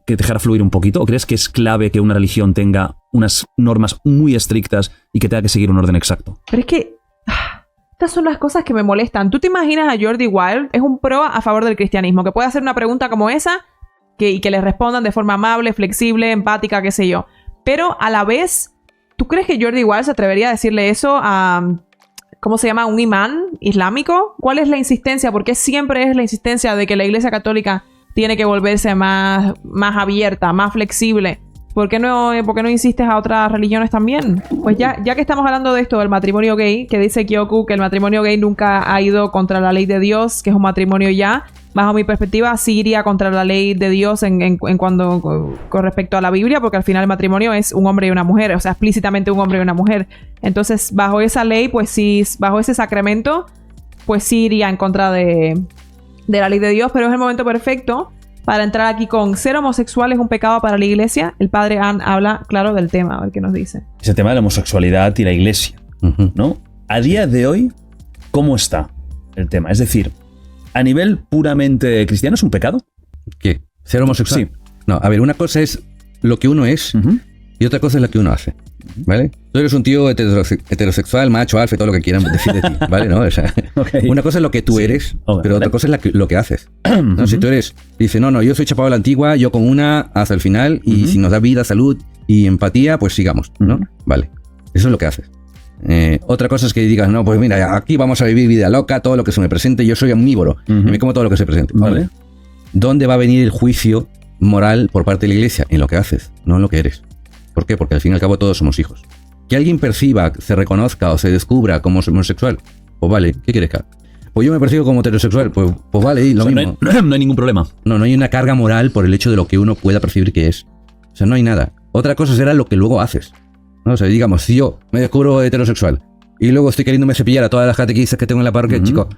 que dejar fluir un poquito? ¿O crees que es clave que una religión tenga unas normas muy estrictas y que tenga que seguir un orden exacto? Pero es que estas son las cosas que me molestan. ¿Tú te imaginas a Jordi Wild? Es un pro a favor del cristianismo, que puede hacer una pregunta como esa y que le respondan de forma amable, flexible, empática, qué sé yo. Pero a la vez, ¿tú crees que Jordi Wild se atrevería a decirle eso a... ¿cómo se llama? ¿Un imán islámico? ¿Cuál es la insistencia? ¿Por qué siempre es la insistencia de que la Iglesia Católica tiene que volverse más abierta, más flexible? ¿Por qué no insistes a otras religiones también? Pues ya que estamos hablando de esto, del matrimonio gay, que dice Kyoku que el matrimonio gay nunca ha ido contra la ley de Dios, que es un matrimonio ya, bajo mi perspectiva, sí iría contra la ley de Dios con respecto a la Biblia, porque al final el matrimonio es un hombre y una mujer, o sea, explícitamente un hombre y una mujer. Entonces, bajo esa ley, pues sí, bajo ese sacramento, pues sí iría en contra de la ley de Dios, pero es el momento perfecto para entrar aquí con ser homosexual es un pecado para la iglesia. El padre An habla, claro, del tema, a ver qué nos dice. Es el tema de la homosexualidad y la iglesia, ¿no? A día de hoy, ¿cómo está el tema? Es decir, a nivel puramente cristiano, ¿es un pecado? ¿Qué? ¿Ser homosexual? Sí. No, a ver, una cosa es lo que uno es y otra cosa es lo que uno hace, ¿vale? Tú eres un tío heterosexual, macho, alfa, todo lo que quieran decir de ti, ¿vale? ¿No? O sea, una cosa es lo que tú eres, pero otra cosa es lo que haces, ¿no? Si tú eres, dice, no, yo soy chapado a la antigua, yo con una hasta el final y si nos da vida, salud y empatía, pues sigamos, ¿no? Vale, eso es lo que haces. Otra cosa es que digas, no, pues mira, aquí vamos a vivir vida loca, todo lo que se me presente, yo soy omnívoro, y me como todo lo que se presente. ¿Vale? ¿Dónde va a venir el juicio moral por parte de la iglesia? En lo que haces, no en lo que eres. ¿Por qué? Porque al fin y al cabo todos somos hijos. Que alguien perciba, se reconozca o se descubra como homosexual, pues vale, ¿qué quieres que haga? Pues yo me percibo como heterosexual, pues vale, y lo mismo. No hay ningún problema. No hay una carga moral por el hecho de lo que uno pueda percibir que es. O sea, no hay nada. Otra cosa será lo que luego haces, ¿no? O sea, digamos, si yo me descubro heterosexual y luego estoy queriéndome cepillar a todas las catequistas que tengo en la parroquia, chico,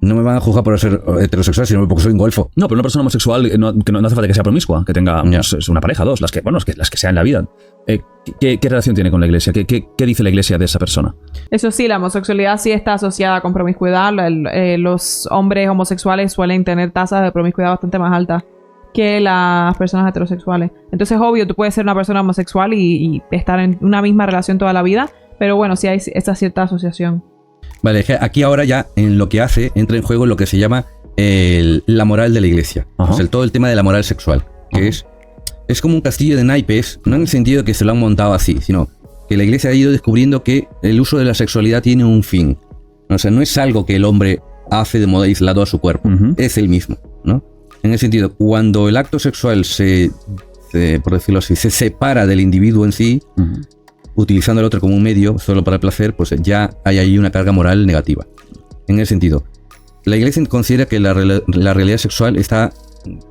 no me van a juzgar por ser heterosexual, sino porque soy un golfo. No, pero una persona homosexual que no hace falta que sea promiscua, que tenga pues, una pareja, dos, las que sea en la vida. ¿Qué relación tiene con la iglesia? ¿Qué dice la iglesia de esa persona? Eso sí, la homosexualidad sí está asociada con promiscuidad. Los hombres homosexuales suelen tener tasas de promiscuidad bastante más altas que las personas heterosexuales. Entonces, obvio, tú puedes ser una persona homosexual y estar en una misma relación toda la vida, pero bueno, sí hay esa cierta asociación. Vale, aquí ahora ya en lo que hace entra en juego lo que se llama la moral de la iglesia. O sea, todo el tema de la moral sexual, que es como un castillo de naipes, no en el sentido de que se lo han montado así, sino que la iglesia ha ido descubriendo que el uso de la sexualidad tiene un fin. O sea, no es algo que el hombre hace de modo aislado a su cuerpo, es el mismo, ¿no? En el sentido, cuando el acto sexual por decirlo así, se separa del individuo en sí, utilizando el otro como un medio solo para el placer, pues ya hay ahí una carga moral negativa. En el sentido, la iglesia considera que la realidad sexual está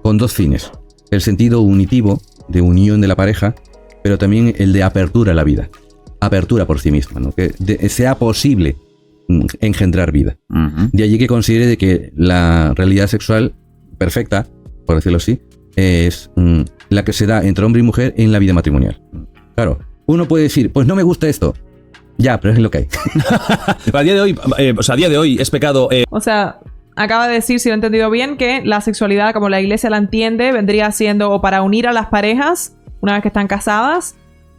con dos fines: el sentido unitivo de unión de la pareja, pero también el de apertura a la vida, apertura por sí misma, ¿no? Que sea posible engendrar vida. De allí que considere de que la realidad sexual perfecta, por decirlo así, es la que se da entre hombre y mujer en la vida matrimonial. Claro, uno puede decir, pues no me gusta esto. Ya, pero es lo que hay. A día de hoy es pecado. O sea, acaba de decir, si lo he entendido bien, que la sexualidad, como la iglesia la entiende, vendría siendo o para unir a las parejas una vez que están casadas,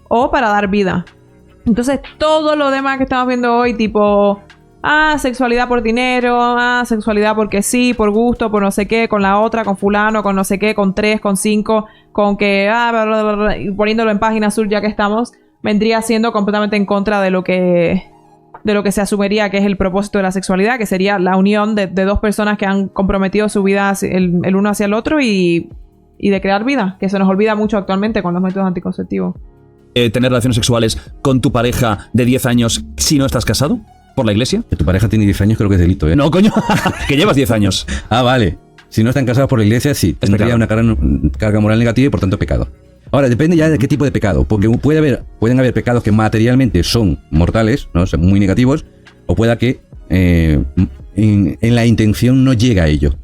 o para dar vida. Entonces, todo lo demás que estamos viendo hoy, tipo, sexualidad por dinero, sexualidad porque sí, por gusto, por no sé qué, con la otra, con fulano, con no sé qué, con 3, con 5, con que, poniéndolo en página azul ya que estamos, vendría siendo completamente en contra de lo que se asumiría que es el propósito de la sexualidad, que sería la unión de dos personas que han comprometido su vida el uno hacia el otro y de crear vida, que se nos olvida mucho actualmente con los métodos anticonceptivos. ¿Tener relaciones sexuales con tu pareja de 10 años si no estás casado? ¿Por la iglesia? Que tu pareja tiene 10 años creo que es delito, ¿eh? No, coño, que llevas 10 años. Vale. Si no están casados por la iglesia, sí, tendría una carga moral negativa y por tanto pecado. Ahora, depende ya de qué tipo de pecado, porque pueden haber pecados que materialmente son mortales, ¿no? Son muy negativos, o pueda que en la intención no llega a ello.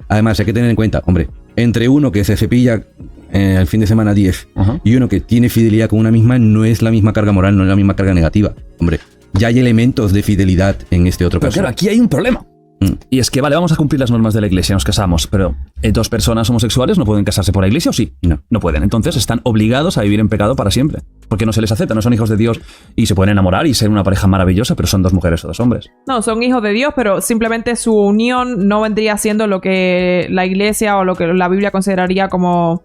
Además, hay que tener en cuenta, hombre, entre uno que se cepilla al fin de semana 10 y uno que tiene fidelidad con una misma, no es la misma carga moral, no es la misma carga negativa. Hombre, ya hay elementos de fidelidad en este otro caso. Pero claro, aquí hay un problema. Y es que, vale, vamos a cumplir las normas de la iglesia, nos casamos, pero ¿dos personas homosexuales no pueden casarse por la iglesia o sí? No pueden. Entonces están obligados a vivir en pecado para siempre. Porque no se les acepta, no son hijos de Dios y se pueden enamorar y ser una pareja maravillosa, pero son dos mujeres o dos hombres. No, son hijos de Dios, pero simplemente su unión no vendría siendo lo que la iglesia o lo que la Biblia consideraría como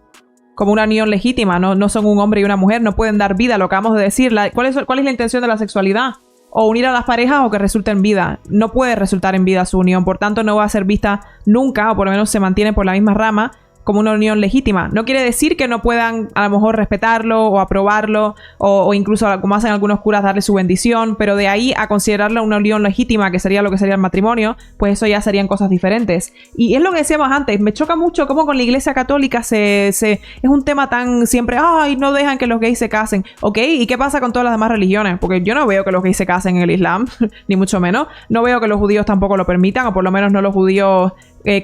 una unión legítima. No son un hombre y una mujer, no pueden dar vida, lo acabamos de decir. ¿Cuál es la intención de la sexualidad? O unir a las parejas o que resulte en vida. No puede resultar en vida su unión, por tanto no va a ser vista nunca, o por lo menos se mantiene por la misma rama, como una unión legítima. No quiere decir que no puedan a lo mejor respetarlo o aprobarlo o incluso, como hacen algunos curas, darle su bendición, pero de ahí a considerarla una unión legítima, que sería lo que sería el matrimonio, pues eso ya serían cosas diferentes. Y es lo que decíamos antes, me choca mucho cómo con la iglesia católica es un tema tan siempre, ay, no dejan que los gays se casen. Ok, ¿y qué pasa con todas las demás religiones? Porque yo no veo que los gays se casen en el Islam, ni mucho menos. No veo que los judíos tampoco lo permitan, o por lo menos no los judíos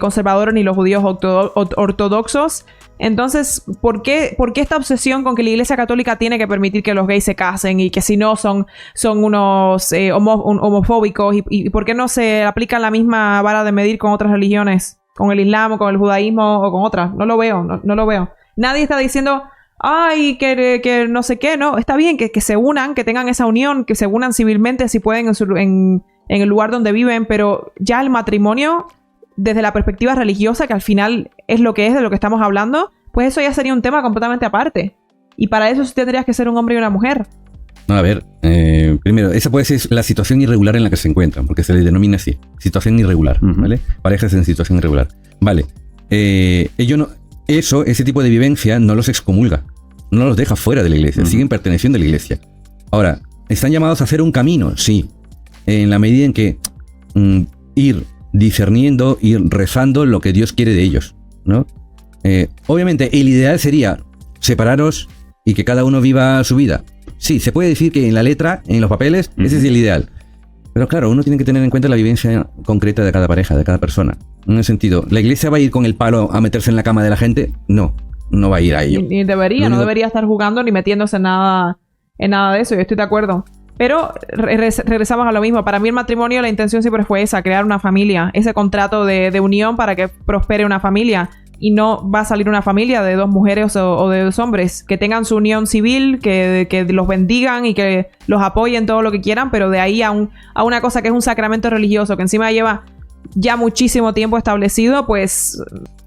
conservadores ni los judíos ortodoxos. Entonces, ¿por qué esta obsesión con que la iglesia católica tiene que permitir que los gays se casen y que si no son unos homofóbicos? ¿Y por qué no se aplica la misma vara de medir con otras religiones? ¿Con el Islam o con el judaísmo o con otras? No lo veo, no lo veo. Nadie está diciendo, ay, que no sé qué, no. Está bien que se unan, que tengan esa unión, que se unan civilmente si pueden en el lugar donde viven, pero ya el matrimonio, desde la perspectiva religiosa, que al final es lo que es de lo que estamos hablando, pues eso ya sería un tema completamente aparte. Y para eso sí tendrías que ser un hombre y una mujer. No, a ver, primero, esa puede ser la situación irregular en la que se encuentran, porque se le denomina así, situación irregular, ¿vale? Parejas en situación irregular. Vale, ese tipo de vivencia no los excomulga, no los deja fuera de la iglesia, siguen perteneciendo a la iglesia. Ahora, ¿están llamados a hacer un camino? Sí, en la medida en que ir discerniendo, ir rezando lo que Dios quiere de ellos, ¿no? Obviamente, el ideal sería separaros y que cada uno viva su vida. Sí, se puede decir que en la letra, en los papeles, ese es el ideal. Pero claro, uno tiene que tener en cuenta la vivencia concreta de cada pareja, de cada persona. En ese sentido, ¿la iglesia va a ir con el palo a meterse en la cama de la gente? No va a ir a ello. Ni debería, no debería estar jugando ni metiéndose en nada de eso, yo estoy de acuerdo. Pero regresamos a lo mismo. Para mí el matrimonio, la intención siempre fue esa, crear una familia. Ese contrato de unión para que prospere una familia. Y no va a salir una familia de dos mujeres o de dos hombres. Que tengan su unión civil, que los bendigan y que los apoyen todo lo que quieran. Pero de ahí a una cosa que es un sacramento religioso, que encima lleva ya muchísimo tiempo establecido, pues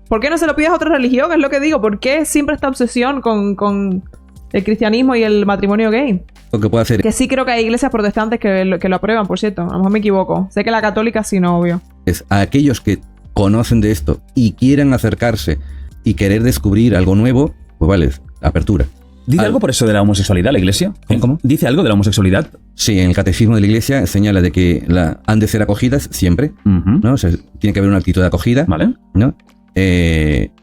¿por qué no se lo pides a otra religión? Es lo que digo. ¿Por qué siempre esta obsesión con el cristianismo y el matrimonio gay? Lo que puede hacer que sí creo que hay iglesias protestantes que lo aprueban, por cierto. A lo mejor me equivoco. Sé que la católica sí, no, obvio. Es a aquellos que conocen de esto y quieran acercarse y querer descubrir algo nuevo, pues vale, apertura. ¿Dice algo por eso de la homosexualidad la iglesia? ¿Cómo? ¿Dice algo de la homosexualidad? Sí, en el catecismo de la iglesia señala de que han de ser acogidas siempre, ¿no? O sea, tiene que haber una actitud de acogida, ¿vale? ¿No?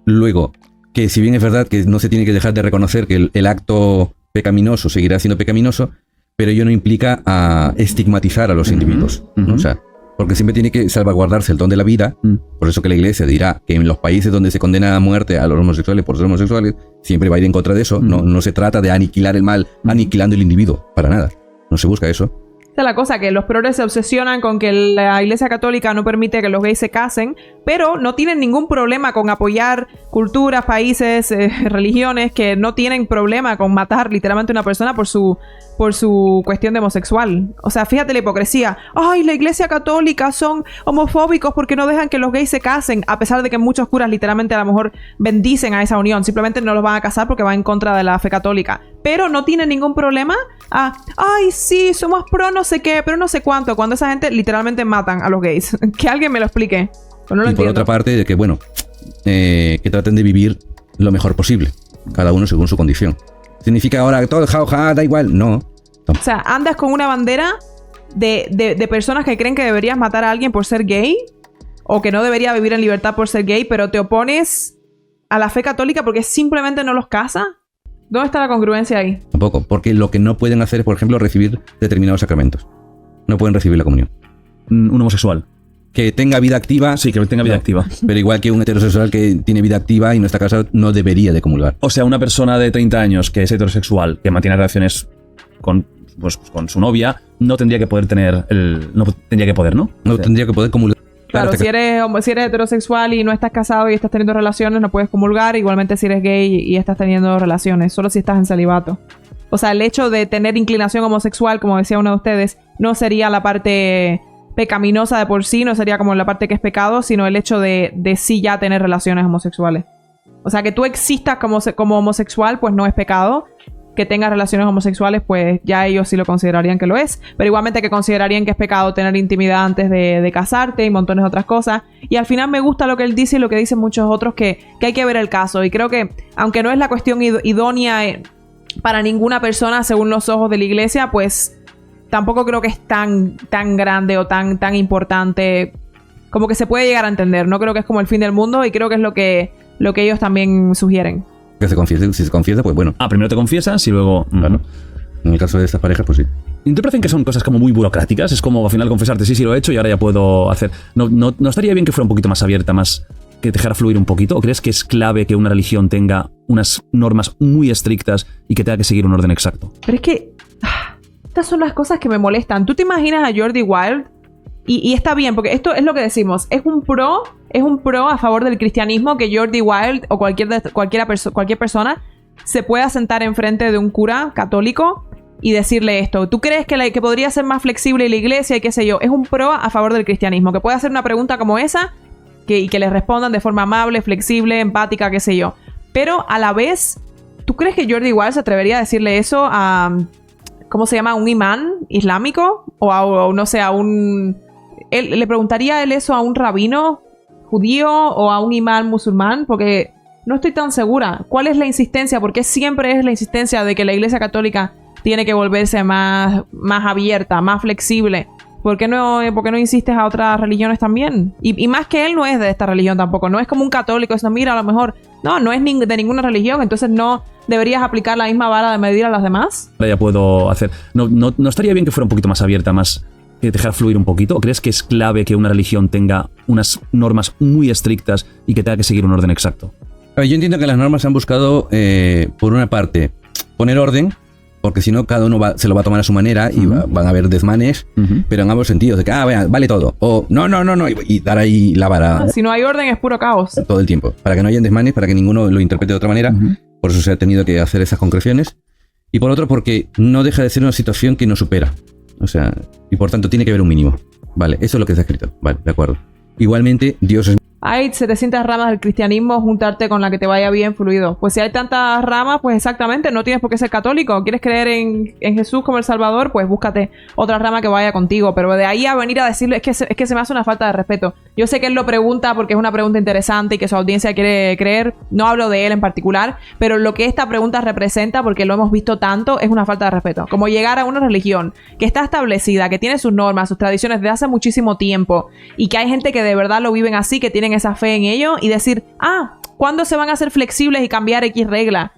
Luego, que si bien es verdad que no se tiene que dejar de reconocer que el acto pecaminoso seguirá siendo pecaminoso, pero ello no implica a estigmatizar a los individuos, ¿no? O sea, porque siempre tiene que salvaguardarse el don de la vida. Por eso que la iglesia dirá que en los países donde se condena a muerte a los homosexuales por ser homosexuales, siempre va a ir en contra de eso. No se trata de aniquilar el mal, aniquilando el individuo, para nada. No se busca eso. Esta es la cosa, que los progres se obsesionan con que la iglesia católica no permite que los gays se casen, pero no tienen ningún problema con apoyar culturas, países, religiones que no tienen problema con matar literalmente a una persona por su cuestión de homosexual. O sea, fíjate la hipocresía. Ay, la iglesia católica son homofóbicos porque no dejan que los gays se casen, a pesar de que muchos curas literalmente a lo mejor bendicen a esa unión. Simplemente no los van a casar porque va en contra de la fe católica. Pero no tienen ningún problema ay, sí, somos pro no sé qué, pero no sé cuánto, cuando esa gente literalmente matan a los gays. Que alguien me lo explique. No lo y entiendo. Por otra parte, de que, bueno, que traten de vivir lo mejor posible, cada uno según su condición. ¿Significa ahora que todo jauja da igual? No. O sea, andas con una bandera de personas que creen que deberías matar a alguien por ser gay, o que no debería vivir en libertad por ser gay, pero te opones a la fe católica porque simplemente no los casa. ¿Dónde está la congruencia ahí? Tampoco, porque lo que no pueden hacer es, por ejemplo, recibir determinados sacramentos. No pueden recibir la comunión. Un homosexual. Que tenga vida activa. Sí, que tenga vida activa. Pero igual que un heterosexual que tiene vida activa y no está casado, no debería de comulgar. O sea, una persona de 30 años que es heterosexual, que mantiene relaciones con su novia, no tendría que poder tener no tendría que poder, ¿no? No tendría que poder comulgar Claro, si eres heterosexual y no estás casado y estás teniendo relaciones, no puedes comulgar. Igualmente si eres gay y estás teniendo relaciones, solo si estás en celibato. O sea, el hecho de tener inclinación homosexual, como decía uno de ustedes, no sería la parte pecaminosa de por sí, no sería como la parte que es pecado, sino el hecho de sí ya tener relaciones homosexuales. O sea, que tú existas como homosexual, pues no es pecado. Que tengas relaciones homosexuales, pues ya ellos sí lo considerarían que lo es. Pero igualmente que considerarían que es pecado tener intimidad antes de casarte y montones de otras cosas. Y al final me gusta lo que él dice y lo que dicen muchos otros, que hay que ver el caso. Y creo que, aunque no es la cuestión idónea para ninguna persona según los ojos de la iglesia, pues tampoco creo que es tan grande o tan importante como que se puede llegar a entender. No creo que es como el fin del mundo y creo que es lo que ellos también sugieren. Que se confiese, si se confiesa, pues bueno. Primero te confiesas y luego... Claro. En el caso de estas parejas, pues sí. ¿Y te parecen que son cosas como muy burocráticas? Es como al final confesarte, sí lo he hecho y ahora ya puedo hacer... ¿No estaría bien que fuera un poquito más abierta, más que dejara fluir un poquito? ¿O crees que es clave que una religión tenga unas normas muy estrictas y que tenga que seguir un orden exacto? Pero es que... estas son las cosas que me molestan. ¿Tú te imaginas a Jordi Wild? Y está bien, porque esto es lo que decimos. Es un pro a favor del cristianismo que Jordi Wild o cualquier persona se pueda sentar enfrente de un cura católico y decirle esto. ¿Tú crees que podría ser más flexible la iglesia y qué sé yo? Es un pro a favor del cristianismo, que puede hacer una pregunta como esa y que le respondan de forma amable, flexible, empática, qué sé yo. Pero a la vez, ¿tú crees que Jordi Wild se atrevería a decirle eso a... ¿cómo se llama? ¿Un imán islámico? O no sé, a un... ¿Le preguntaría él eso a un rabino judío o a un imán musulmán? Porque no estoy tan segura. ¿Cuál es la insistencia? Porque siempre es la insistencia de que la iglesia católica tiene que volverse más abierta, más flexible. ¿Por qué no insistes a otras religiones también? Y más que él no es de esta religión tampoco. No es como un católico. Es, no, mira, a lo mejor... No es de ninguna religión. Entonces no deberías aplicar la misma vara de medir a las demás. Ahora ya puedo hacer... ¿No estaría bien que fuera un poquito más abierta, más... que dejar fluir un poquito? ¿O crees que es clave que una religión tenga unas normas muy estrictas y que tenga que seguir un orden exacto? Yo entiendo que las normas han buscado, por una parte, poner orden, porque si no cada uno se lo va a tomar a su manera y van a haber desmanes, pero en ambos sentidos, de que, vale todo, o no, y dar ahí la vara. Si no hay orden es puro caos. Todo el tiempo, para que no haya desmanes, para que ninguno lo interprete de otra manera, por eso se ha tenido que hacer esas concreciones. Y por otro, porque no deja de ser una situación que nos supera. O sea, y por tanto tiene que haber un mínimo. Vale, eso es lo que está escrito. Vale, de acuerdo. Igualmente, Dios es... Hay 700 ramas del cristianismo, juntarte con la que te vaya bien, fluido. Pues si hay tantas ramas, pues exactamente, no tienes por qué ser católico. ¿Quieres creer en Jesús como el Salvador? Pues búscate otra rama que vaya contigo. Pero de ahí a venir a decirle, es que se me hace una falta de respeto. Yo sé que él lo pregunta porque es una pregunta interesante y que su audiencia quiere creer. No hablo de él en particular, pero lo que esta pregunta representa, porque lo hemos visto tanto, es una falta de respeto. Como llegar a una religión que está establecida, que tiene sus normas, sus tradiciones de hace muchísimo tiempo y que hay gente que de verdad lo viven así, que tienen esa fe en ello, y decir, ¿cuándo se van a hacer flexibles y cambiar X regla?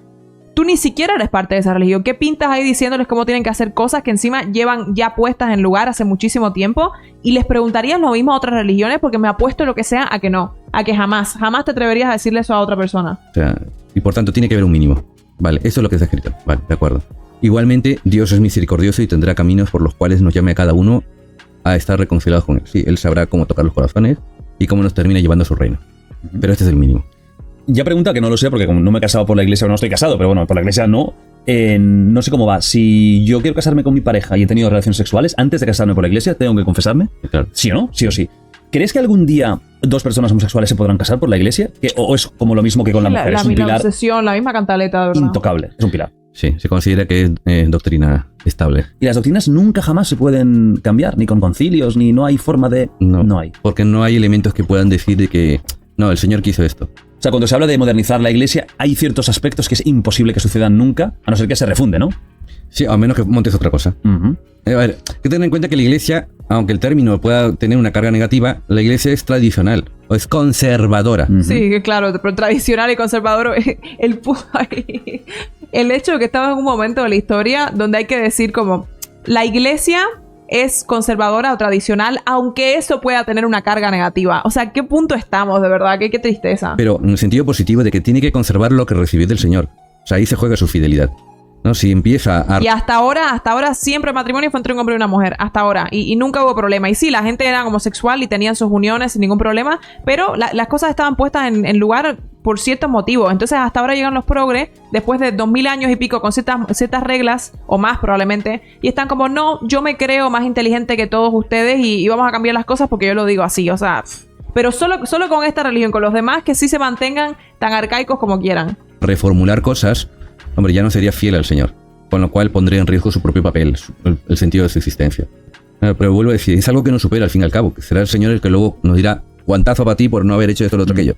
Tú ni siquiera eres parte de esa religión. ¿Qué pintas ahí diciéndoles cómo tienen que hacer cosas que encima llevan ya puestas en lugar hace muchísimo tiempo? Y les preguntarías lo mismo a otras religiones, porque me apuesto lo que sea a que no. A que jamás te atreverías a decirle eso a otra persona. O sea, y por tanto tiene que haber un mínimo. Vale, eso es lo que está escrito. Vale, de acuerdo. Igualmente, Dios es misericordioso y tendrá caminos por los cuales nos llame a cada uno a estar reconciliados con él. Sí, él sabrá cómo tocar los corazones y cómo nos termina llevando a su reino. Pero este es el mínimo. Ya pregunta que no lo sé, porque como no me he casado por la iglesia, o no estoy casado, pero bueno, por la iglesia no. No sé cómo va. Si yo quiero casarme con mi pareja y he tenido relaciones sexuales, antes de casarme por la iglesia, ¿tengo que confesarme? Claro. ¿Sí o no? Sí o sí. ¿Crees que algún día dos personas homosexuales se podrán casar por la iglesia? ¿O es como lo mismo que con la mujer? Es un pilar obsesión, la misma cantaleta, de verdad. Intocable. Es un pilar. Sí, se considera que es doctrina estable. Y las doctrinas nunca jamás se pueden cambiar, ni con concilios, ni no hay forma de... No hay. Porque no hay elementos que puedan decir de que, no, el Señor quiso esto. O sea, cuando se habla de modernizar la iglesia, hay ciertos aspectos que es imposible que sucedan nunca, a no ser que se refunde, ¿no? Sí, a menos que montes otra cosa. A ver, hay que tener en cuenta que la iglesia, aunque el término pueda tener una carga negativa, la iglesia es tradicional, o es conservadora. Sí, claro, pero tradicional y conservador, el hecho de que estamos en un momento de la historia donde hay que decir como, la iglesia es conservadora o tradicional, aunque eso pueda tener una carga negativa. O sea, ¿qué punto estamos, de verdad? Qué tristeza. Pero en el sentido positivo de que tiene que conservar lo que recibió del Señor. O sea, ahí se juega su fidelidad. ¿no? Si empieza a... Y hasta ahora siempre el matrimonio fue entre un hombre y una mujer. Hasta ahora. Y nunca hubo problema. Y sí, la gente era homosexual y tenían sus uniones sin ningún problema. Pero las cosas estaban puestas en lugar por ciertos motivos. Entonces hasta ahora llegan los progres, después de 2000 años y pico, con ciertas reglas, o más probablemente. Y están como, no, yo me creo más inteligente que todos ustedes y vamos a cambiar las cosas porque yo lo digo así. O sea, pero solo con esta religión. Con los demás que sí se mantengan tan arcaicos como quieran. Reformular cosas... Hombre, ya no sería fiel al Señor, con lo cual pondría en riesgo su propio papel, el sentido de su existencia. Pero vuelvo a decir, es algo que nos supera al fin y al cabo, que será el Señor el que luego nos dirá guantazo para ti por no haber hecho esto, lo otro, aquello.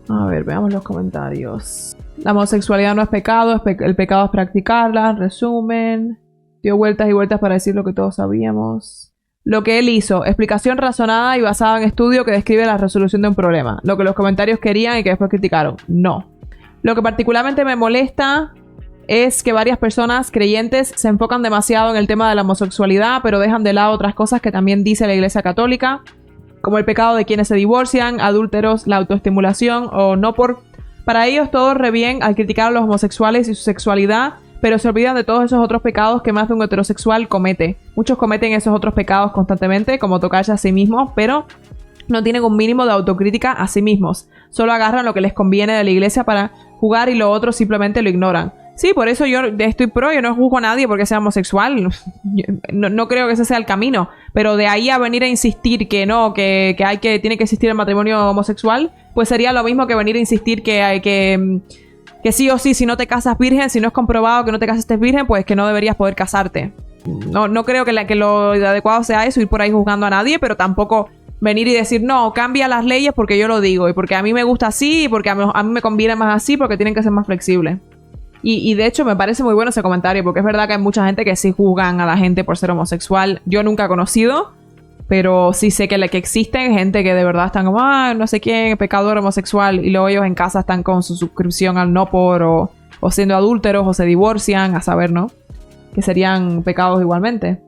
A ver, veamos los comentarios. La homosexualidad no es pecado, el pecado es practicarla, resumen. Dio vueltas y vueltas para decir lo que todos sabíamos. Lo que él hizo, explicación razonada y basada en estudio que describe la resolución de un problema. Lo que los comentarios querían y que después criticaron. No. Lo que particularmente me molesta... es que varias personas creyentes se enfocan demasiado en el tema de la homosexualidad, pero dejan de lado otras cosas que también dice la Iglesia Católica, como el pecado de quienes se divorcian, adúlteros, la autoestimulación o no por... Para ellos todo re bien al criticar a los homosexuales y su sexualidad, pero se olvidan de todos esos otros pecados que más de un heterosexual comete. Muchos cometen esos otros pecados constantemente, como tocarse a sí mismos, pero no tienen un mínimo de autocrítica a sí mismos. Solo agarran lo que les conviene de la Iglesia para jugar y lo otro simplemente lo ignoran. Sí, por eso yo estoy pro, yo no juzgo a nadie porque sea homosexual. No creo que ese sea el camino. Pero de ahí a venir a insistir que no, que tiene que existir el matrimonio homosexual, pues sería lo mismo que venir a insistir que sí o sí, si no te casas virgen, si no es comprobado que no te casaste virgen, pues que no deberías poder casarte. No creo que lo adecuado sea eso, ir por ahí juzgando a nadie, pero tampoco venir y decir, no, cambia las leyes porque yo lo digo, y porque a mí me gusta así, y porque a mí me conviene más así, porque tienen que ser más flexibles. Y de hecho me parece muy bueno ese comentario, porque es verdad que hay mucha gente que sí juzgan a la gente por ser homosexual. Yo nunca he conocido, pero sí sé que existen gente que de verdad están como, no sé quién, pecador homosexual, y luego ellos en casa están con su suscripción al no por, o siendo adúlteros, o se divorcian, a saber, ¿no? Que serían pecados igualmente.